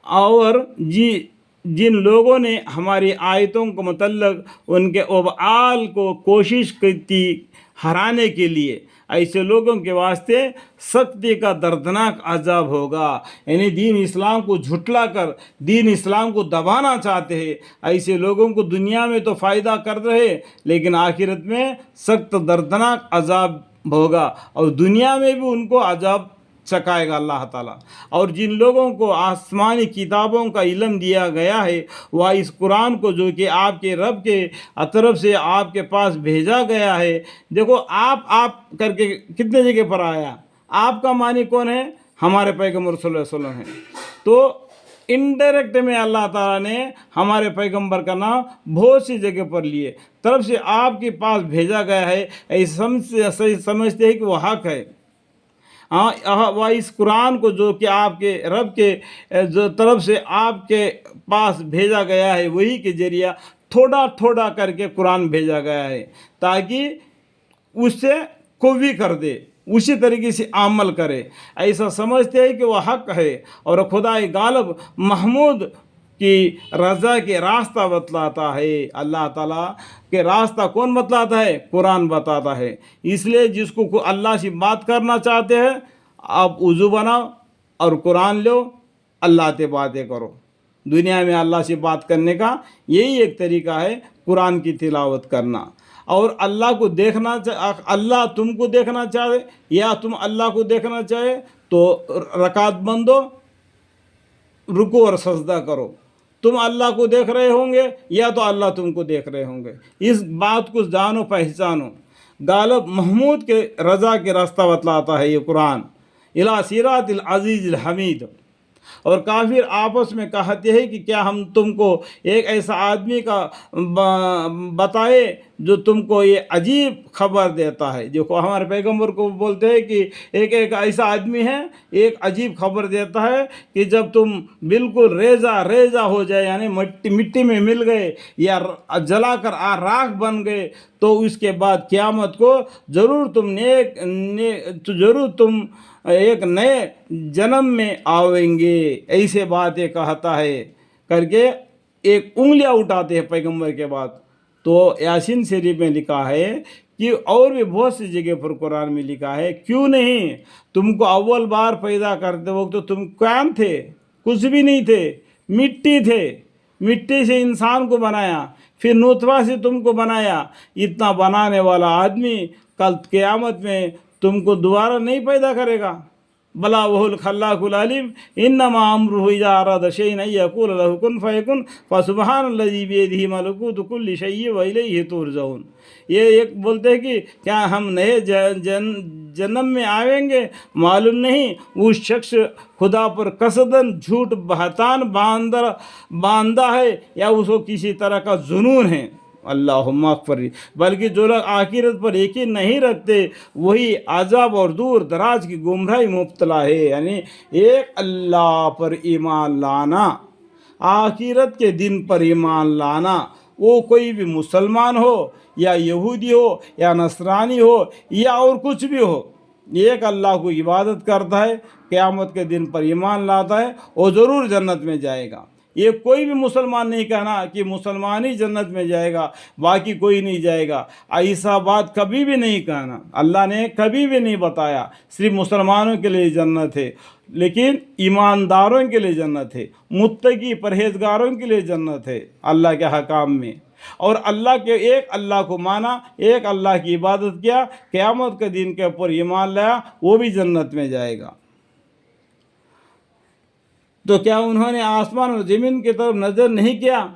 اور جن لوگوں نے ہماری آیتوں کو متعلق ان کے ابعال کو کوشش کی ہرانے کے لیے، ایسے لوگوں کے واسطے سختی کا دردناک عذاب ہوگا۔ یعنی دین اسلام کو جھٹلا کر دین اسلام کو دبانا چاہتے ہیں، ایسے لوگوں کو دنیا میں تو فائدہ کر رہے لیکن آخرت میں سخت دردناک عذاب ہوگا، اور دنیا میں بھی ان کو عذاب چکائے گا اللہ تعالیٰ۔ اور جن لوگوں کو آسمانی کتابوں کا علم دیا گیا ہے، وہ اس قرآن کو جو کہ آپ کے رب کے طرف سے آپ کے پاس بھیجا گیا ہے، دیکھو آپ کر کے کتنے جگہ پر آیا، آپ کا معنی کون ہے؟ ہمارے پیغمبر صلی اللہ علیہ وسلم ہیں۔ تو انڈائریکٹ میں اللہ تعالیٰ نے ہمارے پیغمبر کا نام بہت سی جگہ پر لیے، طرف سے آپ کے پاس بھیجا گیا ہے، ایسے سمجھتے ہیں کہ وہ حق ہے۔ وہ اس قرآن کو جو کہ آپ کے رب کے طرف سے آپ کے پاس بھیجا گیا ہے، وہی کے ذریعہ تھوڑا تھوڑا کر کے قرآن بھیجا گیا ہے تاکہ اس سے قوی کر دے، اسی طریقے سے عمل کرے۔ ایسا سمجھتے ہیں کہ وہ حق ہے، اور خدا غالب محمود کی رضا کے راستہ بتلاتا ہے۔ اللہ تعالیٰ کے راستہ کون بتلاتا ہے؟ قرآن بتاتا ہے۔ اس لیے جس کو اللہ سے بات کرنا چاہتے ہیں، آپ وضو بناؤ اور قرآن لو، اللہ سے باتیں کرو۔ دنیا میں اللہ سے بات کرنے کا یہی ایک طریقہ ہے، قرآن کی تلاوت کرنا۔ اور اللہ کو دیکھنا، اللہ تم کو دیکھنا چاہے یا تم اللہ کو دیکھنا چاہے تو رکعت بندو، رکو اور سجدہ کرو۔ تم اللہ کو دیکھ رہے ہوں گے یا تو اللہ تم کو دیکھ رہے ہوں گے، اس بات کو جانو پہچانو۔ غالب محمود کے رضا کے راستہ بتلاتا ہے یہ قرآن، الی صراط العزیز الحمید۔ اور کافر آپس میں کہتے ہیں کہ کیا ہم تم کو ایک ایسا آدمی کا بتائے جو تم کو یہ عجیب خبر دیتا ہے۔ جو ہمارے پیغمبر کو بولتے ہیں کہ ایک ایسا آدمی ہے، ایک عجیب خبر دیتا ہے کہ جب تم بالکل ریزہ ہو جائے، یعنی مٹی میں مل گئے یا جلا کر راکھ بن گئے، تو اس کے بعد قیامت کو ضرور تم ایک نئے جنم میں آویں گے، ایسے باتیں کہتا ہے کر کے ایک انگلیاں اٹھاتے ہیں پیغمبر کے بعد۔ تو یاسین شریف میں لکھا ہے کہ اور بھی بہت سی جگہ پر قرآن میں لکھا ہے، کیوں نہیں تم کو اول بار پیدا کرتے وقت تو تم کون تھے؟ کچھ بھی نہیں تھے، مٹی تھے، مٹی سے انسان کو بنایا، پھر نطفہ سے تم کو بنایا۔ اتنا بنانے والا آدمی کل قیامت میں تم کو دوبارہ نہیں پیدا کرے گا؟ بلا وہ الخلاق العلیم، انما امرہ اذا اراد شیئا ان یقول له کن فیکن، فسبحان الذی بیدہ ملکوت کل شیء والیہ ترجعون۔ یہ ایک بولتے ہیں کہ کیا ہم نئے جنم میں آئیں گے؟ معلوم نہیں، اس شخص خدا پر قصداً جھوٹ بہتان باندھا ہے یا اس کو کسی طرح کا جنون ہے۔ اللہم اغفر۔ بلکہ جو لوگ آخرت پر یقین نہیں رکھتے وہی عذاب اور دور دراز کی گمراہی مبتلا ہے۔ یعنی ایک اللہ پر ایمان لانا، آخرت کے دن پر ایمان لانا، وہ کوئی بھی مسلمان ہو یا یہودی ہو یا نصرانی ہو یا اور کچھ بھی ہو، ایک اللہ کو عبادت کرتا ہے، قیامت کے دن پر ایمان لاتا ہے، وہ ضرور جنت میں جائے گا۔ یہ کوئی بھی مسلمان نہیں کہنا کہ مسلمان ہی جنت میں جائے گا، باقی کوئی نہیں جائے گا، ایسا بات کبھی بھی نہیں کہنا۔ اللہ نے کبھی بھی نہیں بتایا صرف مسلمانوں کے لیے جنت ہے، لیکن ایمانداروں کے لیے جنت ہے، متقی پرہیزگاروں کے لیے جنت ہے اللہ کے حکام میں۔ اور اللہ کے ایک اللہ کو مانا، ایک اللہ کی عبادت کیا، قیامت کے دن کے اوپر ایمان لایا، وہ بھی جنت میں جائے گا۔ تو کیا انہوں نے آسمان اور زمین کی طرف نظر نہیں کیا؟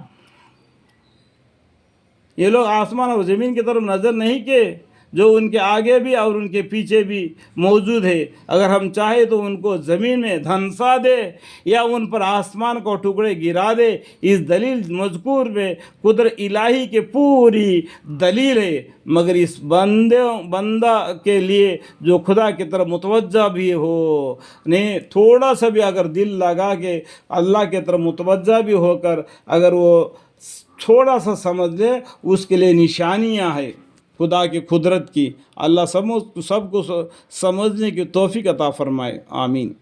یہ لوگ آسمان اور زمین کی طرف نظر نہیں کیے جو ان کے آگے بھی اور ان کے پیچھے بھی موجود ہے۔ اگر ہم چاہے تو ان کو زمین میں دھنسا دے یا ان پر آسمان کو ٹکڑے گرا دے۔ اس دلیل مذکور میں قدرت الہی کے پوری دلیل ہے، مگر اس بندہ کے لیے جو خدا کی طرف متوجہ بھی ہو، نہیں تھوڑا سا بھی اگر دل لگا کے اللہ کی طرف متوجہ بھی ہو کر اگر وہ تھوڑا سا سمجھ لے، اس کے لیے نشانیاں ہیں خدا کی قدرت کی۔ اللہ سب کو سمجھنے کی توفیق عطا فرمائے، آمین۔